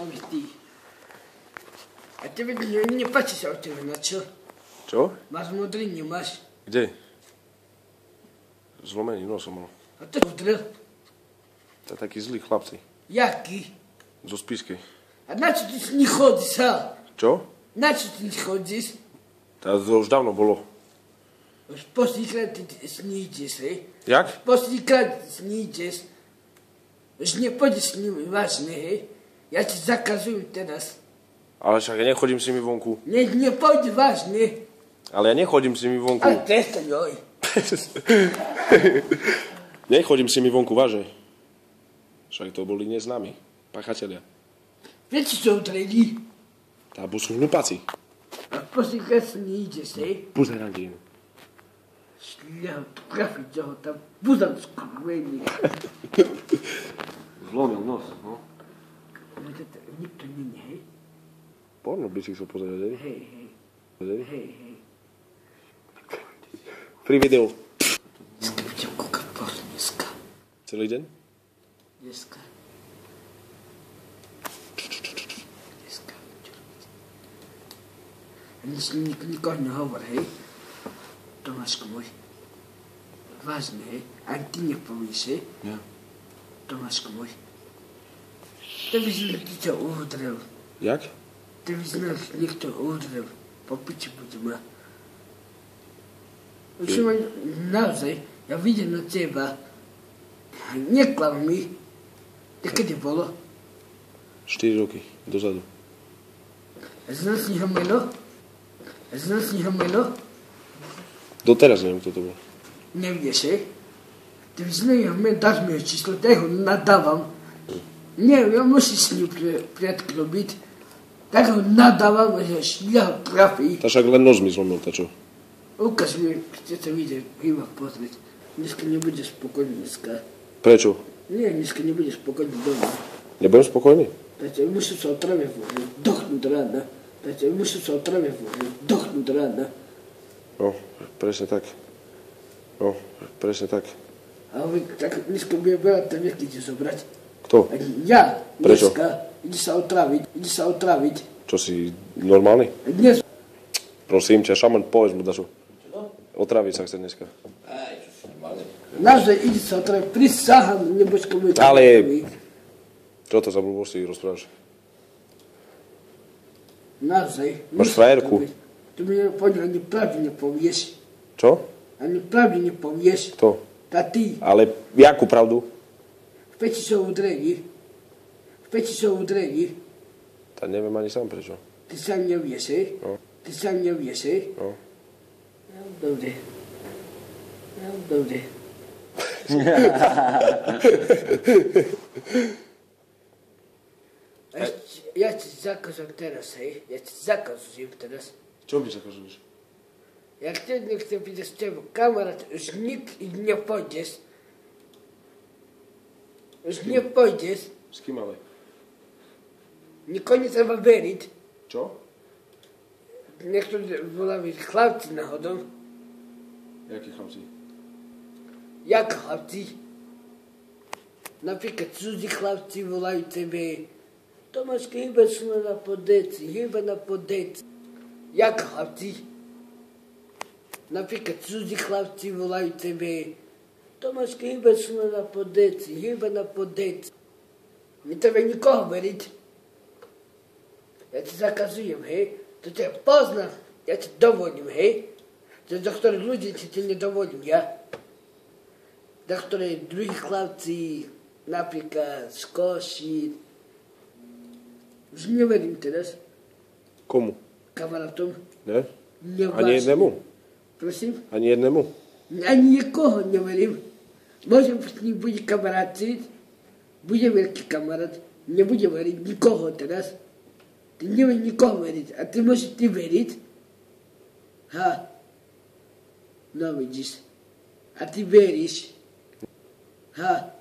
Powiedz ty. A tebe nie patrzy się o tebe, na co? Čo? Masz modry, nie masz. Kde? Zlomený nos som mal. A to modry. To je takí zlí chlapci. Jaki? Zo Spiskej. A na co ty nie chodzisz, ha? Čo? Na co ty nie chodzisz? To už dávno bolo. Już poslední krát ty nie idziesz, hej? Jak? Poslední krát nie idziesz. Już nie pójdziesz z nim, ważne, hej? Ja ci zakazuję teraz. Ale však ja nechodím s nimi vonku. Nie pójdziesz, ważne. Ale ja nechodím s nimi vonku. Ale przestań, oj. Nechodím s nimi vonku, vážne. Však to boli neznámi. Pachatelia. Wiecie co utreli? Tábo sú hlupáci. A poslední krát nie idziesz, hej? Pozerám im. Šľa, trafiť ho tam, budem skurvený. Zlomil nos, no. Nikto nie, hej? Porno by si chcel pozerať, hej? Hej, hej. Hej, hej. Free video. Dneska budem kúkať porno, dneska. Celý deň? Dneska. Dneska budem robiť. A nikoho nehovor, hej? Tomáško môj. Vážne, hej? Ani ty nepovieš, hej? Ja. Tomáško môj. To by si niekto udrel. Jak? To by si niekto udrel. Po piči budem. Už ma naozaj, ja vidím na teba. Neklam mi. To kedy bolo? 4 roky dozadu. Znal si ho meno? Znal si ho meno? Doteraz neviem, kto to bol. Nevieš, hej? Ty znaš ho meno, dáš mi ho číslo, tak ho nadávam. Nie, ja musím s ním priatky robiť. Tak ho nadávam, že šľa ho trafí. Tá však len nos mi zlomil, tá čo? Ukáž mi, kde to vidie, iba pozrieť. Dneska nebude spokojný dneska. Prečo? Nie, dneska nebude spokojný doma. Nebudem spokojný? Takže musím sa otravie dochnúť rána. Takže musím sa otravie dochnúť rána. No, presne tak. No, presne tak. A on tak dneska bude veľa tam ide zobrať. Kto? Ja, Prečo? dneska, ide sa otraviť. Čo si normálny? Dnes. Prosím ťa, šaman, povedz mu dačo. Otraviť sa chce dneska. Naozaj ide sa otraviť, prisahám, nebočko bude Ale- otraviť. Čo to za blbosti rozprávaš? Naozaj. Máš frajerku? Ty mi ani pravdu nepovieš. Čo? Ani pravdu nepovieš. To. Tá ty. Ale jakú pravdu? V peti sa udreli. Tak neviem ani sám prečo. Ty sám nevieš, hej? No. Ty sám nevieš, hej? No. Dobre. Ja ti zakazujem teraz, hej? Ja ti zakazujem teraz. Čo mi zakazuješ? Jak ty nechce byť s tebou kamarát, už nikdy nepôjdeš. Už nepôjdeš. S kým ale? Nikomu netreba veriť. Čo? Niektorí volajú chlapci náhodou. Jakí chlapci? Jak chlapci? Napríklad cudzí chlapci volajú tebe Tomáško, hýba na podeci. Jak chlapci? Napríklad cudzí chlapci volajú tebe Tomáško, hýba na podeci. Netreba nikoho veriť. Ja ti zakazujem, hej? To ťa poznám. Ja ti dovolím, hej? Do ktorých ľudí ti nedovolím, ja. Do ktorých druhí chlapci, napríklad z Košíc. Už neverím teraz. Komu? Kamarátom. Ne? Nevážne. Ani jednému? Prosím? Ani jednému? Ani nikoho neverím. Môžem s ním byť kamarátiť. Bude veľký kamarát. Nebude veriť nikoho teraz. Ty nevieš nikoho veriť. A ty môžeš ty veriť? Ha. No vidíš. A ty veríš? Ha.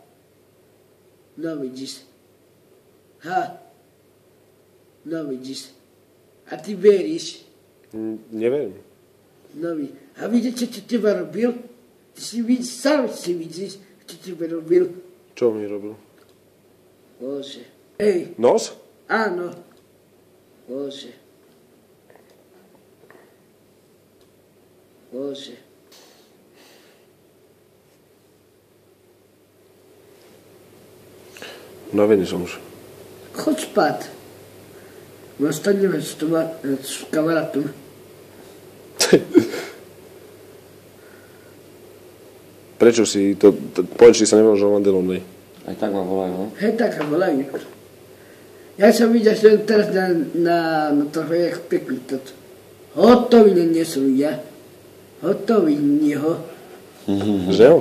No vidíš. Ha. No vidíš. A ty veríš? Neviem. No vidíš. A vidíš, čo teba robil? Ty si vidíš, sám si vidíš, čo teba robil. Čo mi robil? Bože. Hej. Nos? Áno. Bože. Bože. Unavený som už. Choď spať. Ostaneme s kamarátom. Prečo si to povedz, či sa nevolal Jean Delonley? Aj tak ma volajú, no? Hej, tak volajú. Ja som videl, že teraz na toho, jak pekný toto. Hotový nie som ja. Hotový neho. Že jo?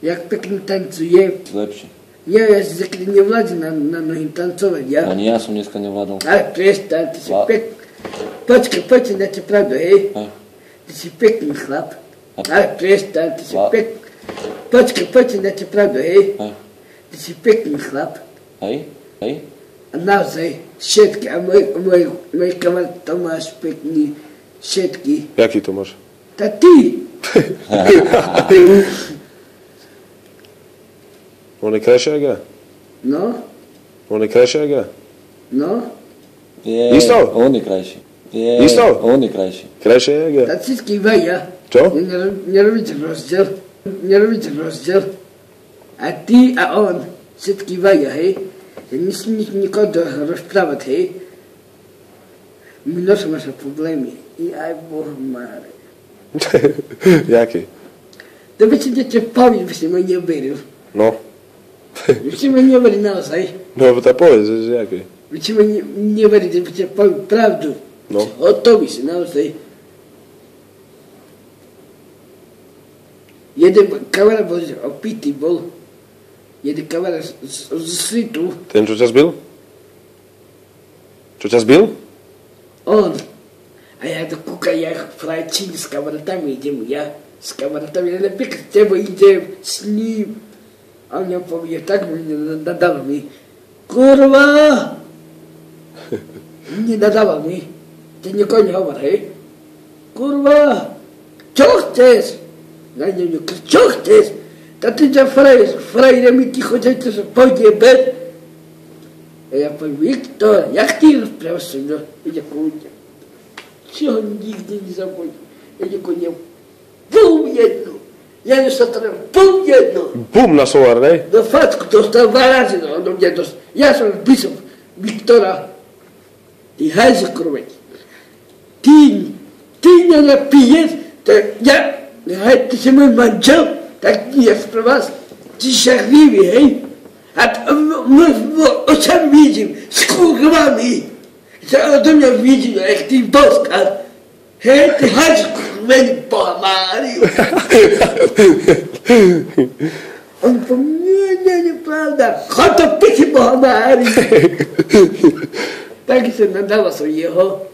Jak pekný tancuje. Lepšie. Ja si takedy nevládzi na nohy tancovať, ja. Ani ja som dneska nevládol. Ale prestaň, ty si pekný. Počkaj na te pravdu, hej. Ty si pekný chlap. Ale prestaň, ty si pekný. Počkaj na te pravdu, hej. Ty si pekný chlap. Hej? A naozaj, všetky. A môj kamarát Tomáš pekný. Všetky. Jaký to máš? Ta ty. On je krajší jak ja? No, On je krajší jak ja? no. Isto? On je krajší. Isto? On je krajší. Krajší jak ja? Ta všetky vaja. Čo? Nerobíte rozdiel. Nerobíte rozdiel. A ty a on. Všetky vaja, hej. Ja nesmím nikoho rozprávať, hej. My nosíme sa problémy. I aj Boh máre. Jaký? To by si te poviem, by si ma neveril. No. By si ma neveril naozaj. No, tak povedz, že jaký? By si ma neveril, že by ti poviem pravdu. No. Hotový si naozaj. Jeden kamarát bol opitý bol. Jeden kamarát z svitu. Ten, čo ťa zbil? Čo ťa zbil? On. A ja to kúkam, ja frajčím s kamarátami, idem ja. S kamarátami, ja napríklad s tebou idem, s ním. A on mňa povie, tak nadával mi. Kurva! Nenadával mi. Ty nikoho nehovor, hej? Kurva! Čo chceš? Ja neviem, čo chceš? Ta ty ťa frajere mi ticho, že sa pôjde bez. A ja poviem, Viktor, jak ty rozprávaš so mnou? Ide kúňa. Si ho nikdy nezabudím. Ide kúňa. Bum jednu. Ja sa teda bum jednu. Bum na solár, ne? No facku dostal 2 razy, no mňa dostal. Ja som bysom Viktora. Ty hajze kurveň. Ty nenapiješ, tak ja, ty si môj manžel, tak ja pre vás, ty šachlivý, hej? A očami vidím, s kúkvami, sa odo mňa vidím, jak ty boskár. Hej, ty hajze kurveň, Boha Máriu. On povie, nepravda, chod to piči, Boha Máriu. Tak sa nadáva som jeho.